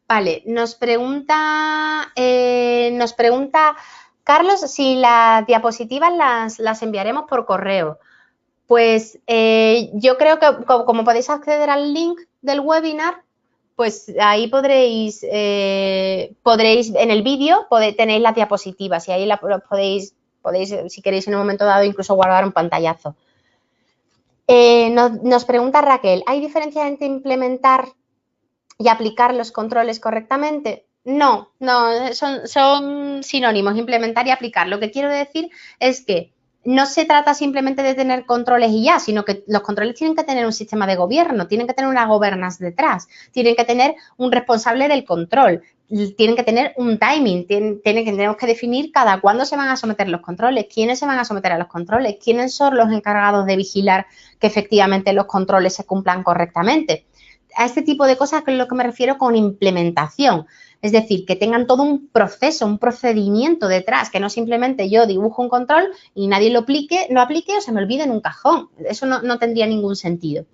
vale, nos pregunta Carlos si las diapositivas las enviaremos por correo. Pues yo creo que como podéis acceder al link del webinar, pues ahí podréis en el vídeo tenéis las diapositivas y ahí podéis, si queréis en un momento dado, incluso guardar un pantallazo. Nos pregunta Raquel, ¿hay diferencia entre implementar y aplicar los controles correctamente? No, son sinónimos, implementar y aplicar. Lo que quiero decir es que no se trata simplemente de tener controles y ya, sino que los controles tienen que tener un sistema de gobierno, tienen que tener una governance detrás, tienen que tener un responsable del control, tienen que tener un timing, tenemos que definir cada cuándo se van a someter los controles, quiénes se van a someter a los controles, quiénes son los encargados de vigilar que efectivamente los controles se cumplan correctamente. A este tipo de cosas es lo que me refiero con implementación. Es decir, que tengan todo un proceso, un procedimiento detrás, que no simplemente yo dibujo un control y nadie lo aplique o se me olvide en un cajón. Eso no tendría ningún sentido.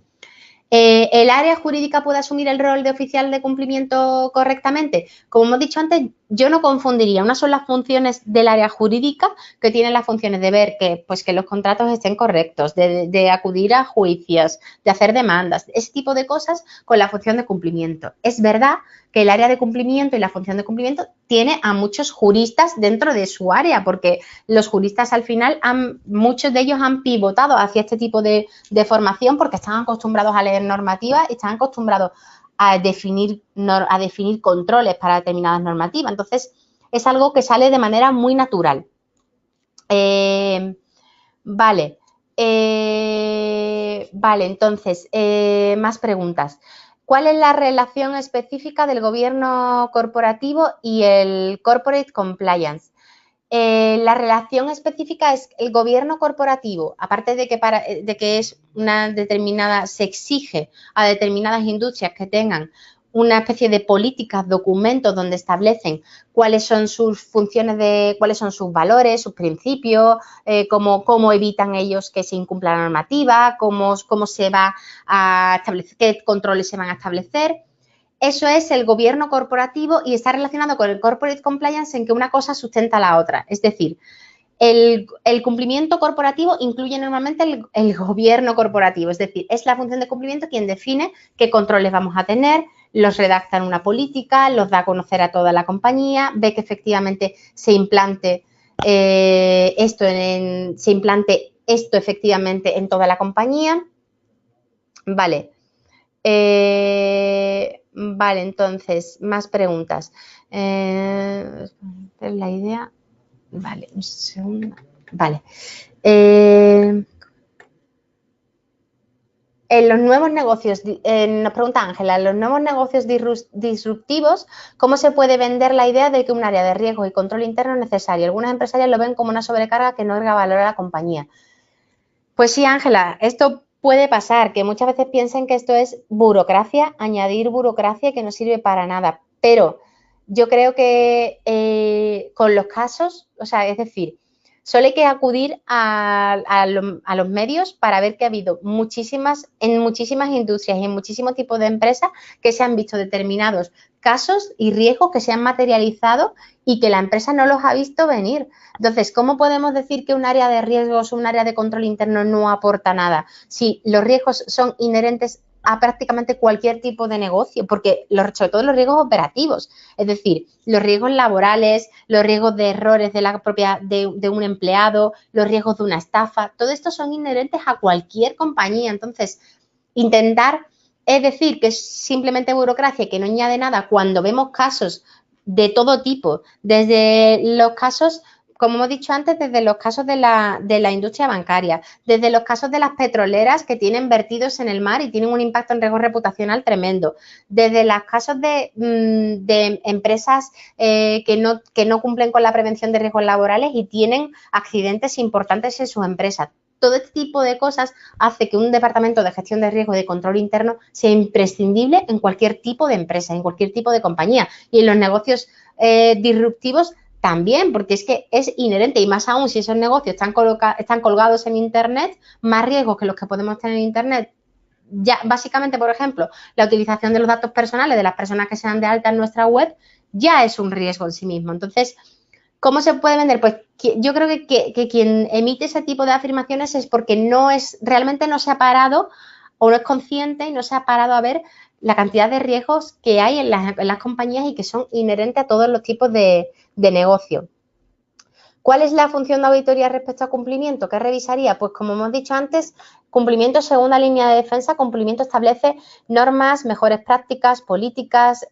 ¿El área jurídica puede asumir el rol de oficial de cumplimiento correctamente? Como hemos dicho antes, yo no confundiría. Unas son las funciones del área jurídica, que tienen las funciones de ver que los contratos estén correctos, de acudir a juicios, de hacer demandas, ese tipo de cosas con la función de cumplimiento. Es verdad que el área de cumplimiento y la función de cumplimiento tiene a muchos juristas dentro de su área, porque los juristas al final, muchos de ellos han pivotado hacia este tipo de formación porque están acostumbrados a leer normativas y están acostumbrados a definir controles para determinadas normativas. Entonces, es algo que sale de manera muy natural. Vale, entonces, más preguntas. ¿Cuál es la relación específica del gobierno corporativo y el corporate compliance? La relación específica es el gobierno corporativo, aparte de que es una determinada, se exige a determinadas industrias que tengan una especie de políticas, documentos donde establecen cuáles son sus funciones, cuáles son sus valores, sus principios, cómo evitan ellos que se incumpla la normativa, cómo se va a establecer, qué controles se van a establecer. Eso es el gobierno corporativo y está relacionado con el corporate compliance en que una cosa sustenta a la otra. Es decir, el cumplimiento corporativo incluye normalmente el gobierno corporativo, es decir, es la función de cumplimiento quien define qué controles vamos a tener, los redacta en una política, los da a conocer a toda la compañía, ve que efectivamente se implante esto efectivamente en toda la compañía. Vale. Vale, entonces, más preguntas. La idea. Vale, un segundo. Vale. En los nuevos negocios, nos pregunta Ángela, en los nuevos negocios disruptivos, ¿cómo se puede vender la idea de que un área de riesgo y control interno es necesario? Algunas empresarias lo ven como una sobrecarga que no agrega valor a la compañía. Pues sí, Ángela, esto puede pasar, que muchas veces piensen que esto es burocracia, añadir burocracia que no sirve para nada, pero yo creo que con los casos, o sea, es decir, solo hay que acudir a los medios para ver que ha habido en muchísimas industrias y en muchísimos tipos de empresas que se han visto determinados casos y riesgos que se han materializado y que la empresa no los ha visto venir. Entonces, ¿cómo podemos decir que un área de riesgos o un área de control interno no aporta nada? Si los riesgos son inherentes a prácticamente cualquier tipo de negocio, porque sobre todo los riesgos operativos, es decir, los riesgos laborales, los riesgos de errores de un empleado, los riesgos de una estafa, todo esto son inherentes a cualquier compañía. Entonces, intentar es decir que es simplemente burocracia y que no añade nada cuando vemos casos de todo tipo, desde los casos, como hemos dicho antes, desde los casos de la industria bancaria, desde los casos de las petroleras que tienen vertidos en el mar y tienen un impacto en riesgo reputacional tremendo, desde los casos de empresas que no cumplen con la prevención de riesgos laborales y tienen accidentes importantes en sus empresas. Todo este tipo de cosas hace que un departamento de gestión de riesgo y de control interno sea imprescindible en cualquier tipo de empresa, en cualquier tipo de compañía. Y en los negocios disruptivos también, porque es que es inherente y más aún si esos negocios están colgados en Internet, más riesgos que los que podemos tener en Internet. Ya, básicamente, por ejemplo, la utilización de los datos personales de las personas que se dan de alta en nuestra web ya es un riesgo en sí mismo. Entonces, ¿cómo se puede vender? Pues yo creo que quien emite ese tipo de afirmaciones es porque realmente no se ha parado o no es consciente y no se ha parado a ver la cantidad de riesgos que hay en las compañías y que son inherentes a todos los tipos de negocio. ¿Cuál es la función de auditoría respecto a cumplimiento? ¿Qué revisaría? Pues como hemos dicho antes, cumplimiento segunda línea de defensa, cumplimiento establece normas, mejores prácticas, políticas,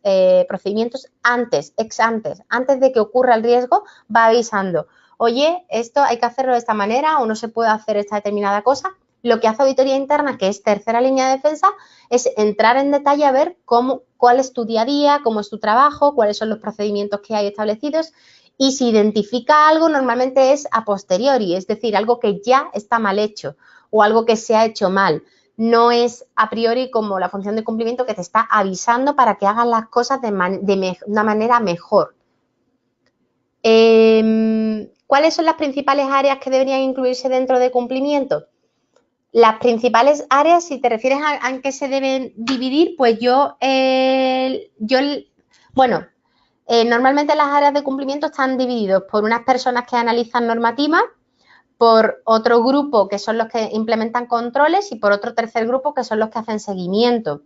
procedimientos antes de que ocurra el riesgo, va avisando, oye, esto hay que hacerlo de esta manera o no se puede hacer esta determinada cosa. Lo que hace auditoría interna, que es tercera línea de defensa, es entrar en detalle a ver cuál es tu día a día, cómo es tu trabajo, cuáles son los procedimientos que hay establecidos. Y si identifica algo, normalmente es a posteriori, es decir, algo que ya está mal hecho o algo que se ha hecho mal. No es a priori como la función de cumplimiento que te está avisando para que hagas las cosas de una manera mejor. ¿Cuáles son las principales áreas que deberían incluirse dentro de cumplimiento? Las principales áreas, si te refieres a en qué se deben dividir, pues normalmente las áreas de cumplimiento están divididos por unas personas que analizan normativas, por otro grupo que son los que implementan controles y por otro tercer grupo que son los que hacen seguimiento.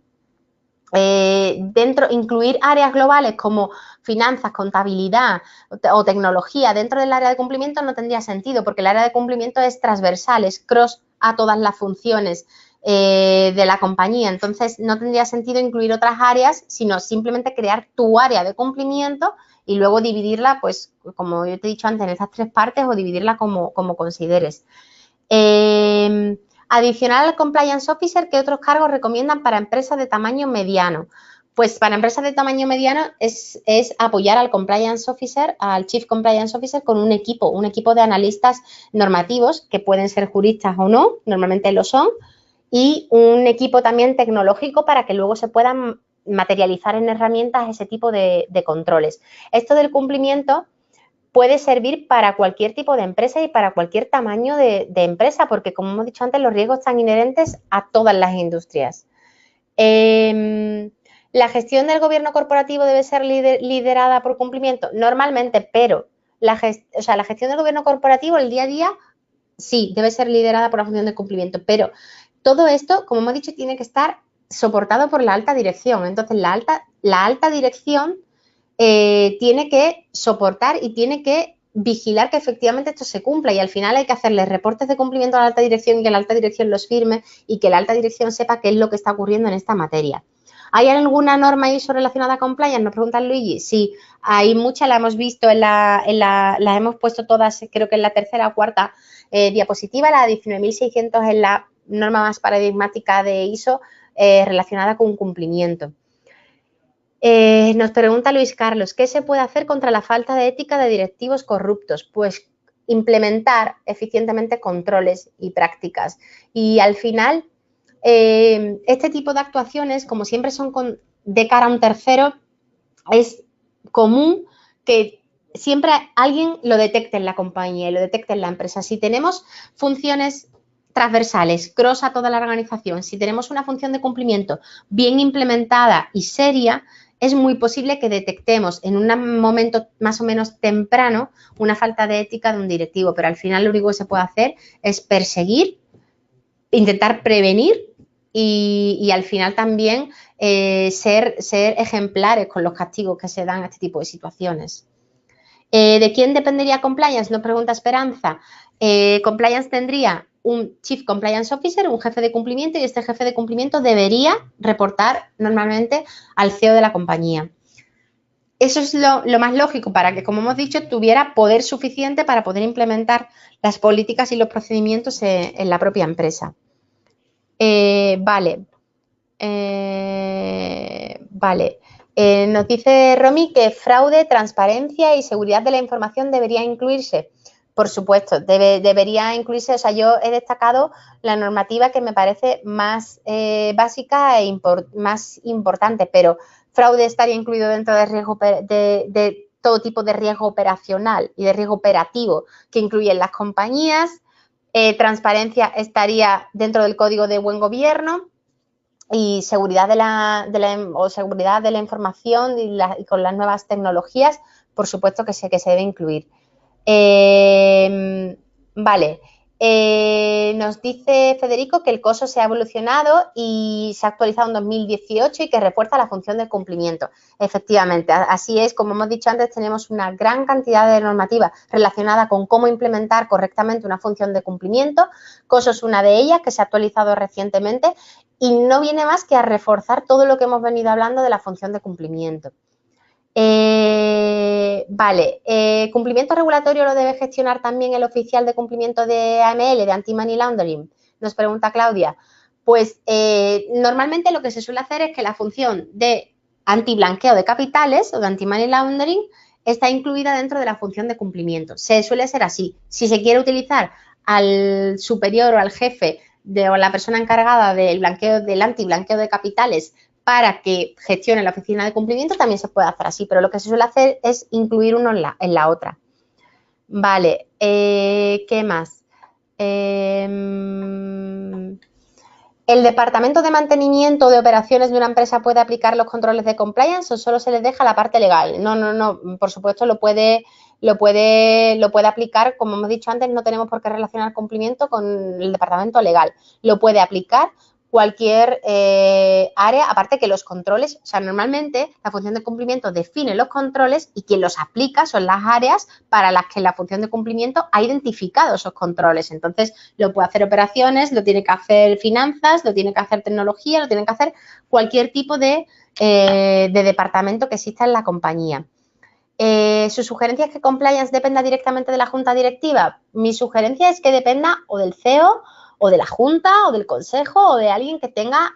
Incluir áreas globales como finanzas, contabilidad o tecnología dentro del área de cumplimiento no tendría sentido porque el área de cumplimiento es transversal, es cross a todas las funciones de la compañía. Entonces, no tendría sentido incluir otras áreas, sino simplemente crear tu área de cumplimiento y luego dividirla, pues, como yo te he dicho antes, en estas tres partes o dividirla como consideres. Adicional al Compliance Officer, ¿qué otros cargos recomiendan para empresas de tamaño mediano? Pues para empresas de tamaño mediano es apoyar al Compliance Officer, al Chief Compliance Officer con un equipo de analistas normativos que pueden ser juristas o no, normalmente lo son, y un equipo también tecnológico para que luego se puedan materializar en herramientas ese tipo de controles. Esto del cumplimiento puede servir para cualquier tipo de empresa y para cualquier tamaño de empresa, porque como hemos dicho antes, los riesgos están inherentes a todas las industrias. ¿La gestión del gobierno corporativo debe ser liderada por cumplimiento? Normalmente, pero la gestión del gobierno corporativo, el día a día, sí, debe ser liderada por la función de cumplimiento, pero todo esto, como hemos dicho, tiene que estar soportado por la alta dirección. Entonces, la alta dirección tiene que soportar y tiene que vigilar que efectivamente esto se cumpla, y al final hay que hacerle reportes de cumplimiento a la alta dirección y que la alta dirección los firme y que la alta dirección sepa qué es lo que está ocurriendo en esta materia. ¿Hay alguna norma ISO relacionada con compliance? Nos pregunta Luigi. Sí, hay muchas, la hemos visto, las hemos puesto todas, creo que en la tercera o cuarta diapositiva. La 19.600 es la norma más paradigmática de ISO relacionada con cumplimiento. Nos pregunta Luis Carlos, ¿qué se puede hacer contra la falta de ética de directivos corruptos? Pues implementar eficientemente controles y prácticas. Y al final, este tipo de actuaciones, como siempre son de cara a un tercero, es común que siempre alguien lo detecte en la compañía y lo detecte en la empresa. Si tenemos funciones transversales, cross a toda la organización, si tenemos una función de cumplimiento bien implementada y seria, es muy posible que detectemos en un momento más o menos temprano una falta de ética de un directivo, pero al final lo único que se puede hacer es perseguir, intentar prevenir y al final también ser ejemplares con los castigos que se dan a este tipo de situaciones. ¿De quién dependería compliance? Nos pregunta Esperanza. Compliance tendría un Chief Compliance Officer, un jefe de cumplimiento, y este jefe de cumplimiento debería reportar normalmente al CEO de la compañía. Eso es lo más lógico para que, como hemos dicho, tuviera poder suficiente para poder implementar las políticas y los procedimientos en la propia empresa. Vale. Nos dice Romy que fraude, transparencia y seguridad de la información debería incluirse. Por supuesto, debería incluirse. O sea, yo he destacado la normativa que me parece más básica e más importante, pero fraude estaría incluido dentro de riesgo de todo tipo de riesgo operacional y de riesgo operativo que incluyen las compañías. Transparencia estaría dentro del código de buen gobierno. Y seguridad de la información y con las nuevas tecnologías, por supuesto que se debe incluir. Vale. Nos dice Federico que el COSO se ha evolucionado y se ha actualizado en 2018 y que refuerza la función de cumplimiento. Efectivamente, así es. Como hemos dicho antes, tenemos una gran cantidad de normativa relacionada con cómo implementar correctamente una función de cumplimiento. COSO es una de ellas que se ha actualizado recientemente y no viene más que a reforzar todo lo que hemos venido hablando de la función de cumplimiento. ¿Cumplimiento regulatorio lo debe gestionar también el oficial de cumplimiento de AML, de Anti-Money Laundering? Nos pregunta Claudia. Pues normalmente lo que se suele hacer es que la función de antiblanqueo de capitales o de Anti-Money Laundering está incluida dentro de la función de cumplimiento. Se suele ser así. Si se quiere utilizar al superior o al jefe o la persona encargada del antiblanqueo de capitales para que gestione la oficina de cumplimiento, también se puede hacer así, pero lo que se suele hacer es incluir uno en la otra. Vale, ¿qué más? ¿El departamento de mantenimiento de operaciones de una empresa puede aplicar los controles de compliance o solo se les deja la parte legal? No, por supuesto lo puede aplicar. Como hemos dicho antes, no tenemos por qué relacionar cumplimiento con el departamento legal. Lo puede aplicar cualquier área, aparte que los controles, o sea, normalmente la función de cumplimiento define los controles y quien los aplica son las áreas para las que la función de cumplimiento ha identificado esos controles. Entonces, lo puede hacer operaciones, lo tiene que hacer finanzas, lo tiene que hacer tecnología, lo tiene que hacer cualquier tipo de departamento que exista en la compañía. ¿Su sugerencia es que compliance dependa directamente de la junta directiva? Mi sugerencia es que dependa o del CEO o de la junta o del consejo o de alguien que tenga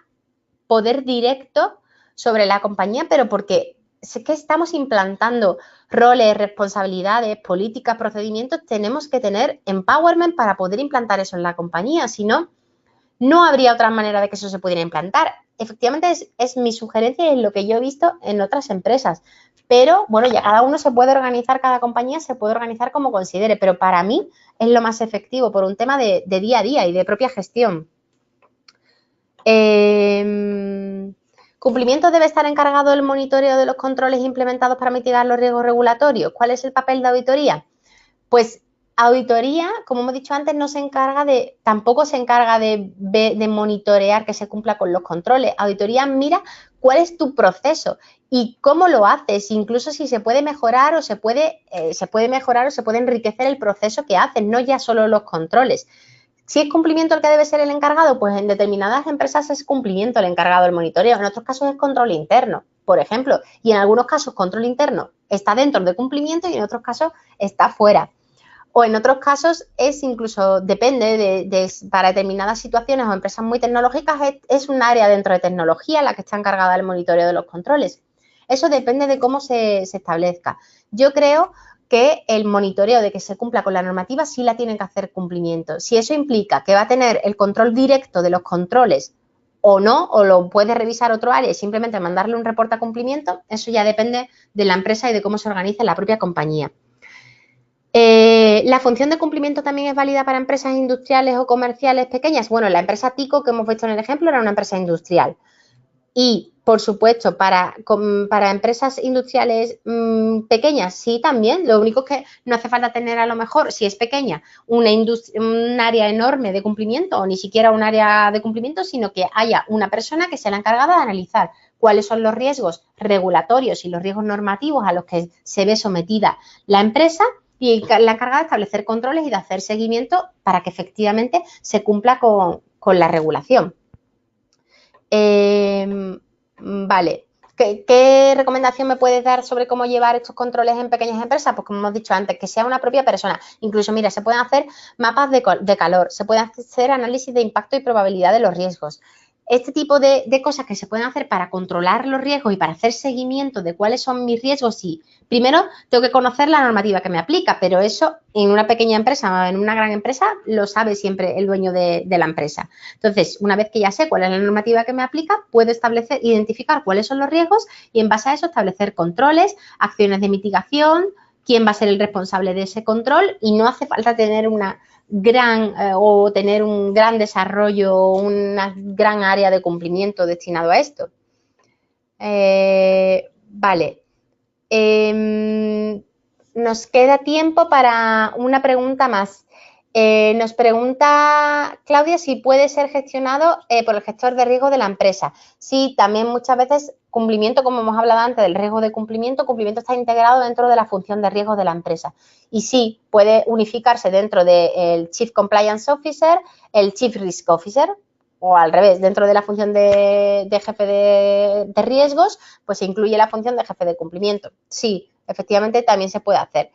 poder directo sobre la compañía, pero porque es que estamos implantando roles, responsabilidades, políticas, procedimientos, tenemos que tener empowerment para poder implantar eso en la compañía, si no, no habría otra manera de que eso se pudiera implantar. Efectivamente, es mi sugerencia y es lo que yo he visto en otras empresas. Pero, bueno, ya cada uno se puede organizar, cada compañía se puede organizar como considere, pero para mí es lo más efectivo por un tema de día a día y de propia gestión. ¿Cumplimiento debe estar encargado del monitoreo de los controles implementados para mitigar los riesgos regulatorios? ¿Cuál es el papel de auditoría? Pues auditoría, como hemos dicho antes, tampoco se encarga de monitorear que se cumpla con los controles. Auditoría mira cuál es tu proceso y cómo lo haces, incluso si se puede mejorar o se puede enriquecer el proceso que haces, no ya solo los controles. Si es cumplimiento el que debe ser el encargado, pues en determinadas empresas es cumplimiento el encargado del monitoreo, en otros casos es control interno, por ejemplo, y en algunos casos control interno está dentro de cumplimiento y en otros casos está fuera. O en otros casos es incluso, depende para determinadas situaciones o empresas muy tecnológicas, es un área dentro de tecnología la que está encargada del monitoreo de los controles. Eso depende de cómo se establezca. Yo creo que el monitoreo de que se cumpla con la normativa sí la tienen que hacer cumplimiento. Si eso implica que va a tener el control directo de los controles o no, o lo puede revisar otro área y simplemente mandarle un reporte a cumplimiento, eso ya depende de la empresa y de cómo se organiza la propia compañía. ¿La función de cumplimiento también es válida para empresas industriales o comerciales pequeñas? Bueno, la empresa Tico que hemos visto en el ejemplo era una empresa industrial. Y, por supuesto, para empresas industriales pequeñas, sí, también. Lo único que no hace falta tener, a lo mejor, si es pequeña, un área enorme de cumplimiento o ni siquiera un área de cumplimiento, sino que haya una persona que sea la encargada de analizar cuáles son los riesgos regulatorios y los riesgos normativos a los que se ve sometida la empresa y la encargada de establecer controles y de hacer seguimiento para que efectivamente se cumpla con la regulación. Vale. ¿Qué recomendación me puedes dar sobre cómo llevar estos controles en pequeñas empresas? Pues como hemos dicho antes, que sea una propia persona. Incluso, mira, se pueden hacer mapas de calor, se puede hacer análisis de impacto y probabilidad de los riesgos. Este tipo de cosas que se pueden hacer para controlar los riesgos y para hacer seguimiento de cuáles son mis riesgos y primero tengo que conocer la normativa que me aplica, pero eso en una pequeña empresa o en una gran empresa lo sabe siempre el dueño de la empresa. Entonces, una vez que ya sé cuál es la normativa que me aplica, puedo identificar cuáles son los riesgos y en base a eso establecer controles, acciones de mitigación, quién va a ser el responsable de ese control y no hace falta tener tener un gran desarrollo, una gran área de cumplimiento destinado a esto. Vale. Nos queda tiempo para una pregunta más. Nos pregunta Claudia si puede ser gestionado por el gestor de riesgo de la empresa. Sí, también muchas veces cumplimiento, como hemos hablado antes del riesgo de cumplimiento está integrado dentro de la función de riesgo de la empresa. Y sí, puede unificarse dentro del Chief Compliance Officer, el Chief Risk Officer, o al revés, dentro de la función de jefe de riesgos, pues se incluye la función de jefe de cumplimiento. Sí, efectivamente también se puede hacer.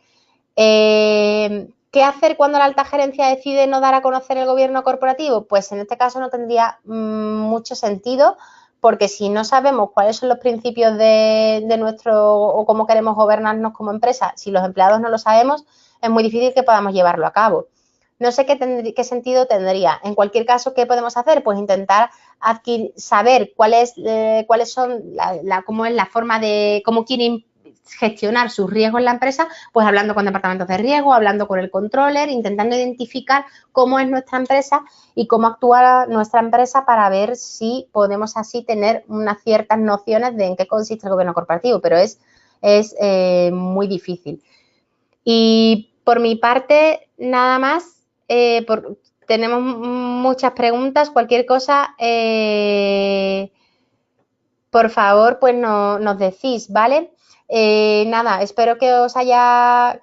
¿Qué hacer cuando la alta gerencia decide no dar a conocer el gobierno corporativo? Pues en este caso no tendría mucho sentido, porque si no sabemos cuáles son los principios de nuestro o cómo queremos gobernarnos como empresa, si los empleados no lo sabemos, es muy difícil que podamos llevarlo a cabo. No sé qué sentido tendría. En cualquier caso, ¿qué podemos hacer? Pues intentar saber cuáles son cómo es la forma de cómo quieren gestionar sus riesgos en la empresa, pues hablando con departamentos de riesgo, hablando con el controller, intentando identificar cómo es nuestra empresa y cómo actúa nuestra empresa para ver si podemos así tener unas ciertas nociones de en qué consiste el gobierno corporativo, pero es muy difícil. Y por mi parte, nada más. Tenemos muchas preguntas, cualquier cosa, por favor, pues nos decís, ¿vale? Nada, espero que os haya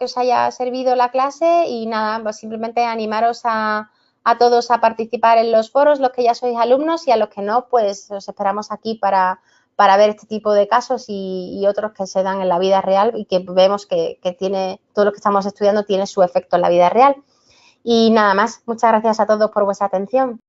servido la clase y nada, pues simplemente animaros a todos a participar en los foros, los que ya sois alumnos y a los que no, pues os esperamos aquí para ver este tipo de casos y otros que se dan en la vida real y que vemos que todo lo que estamos estudiando tiene su efecto en la vida real. Y nada más, muchas gracias a todos por vuestra atención.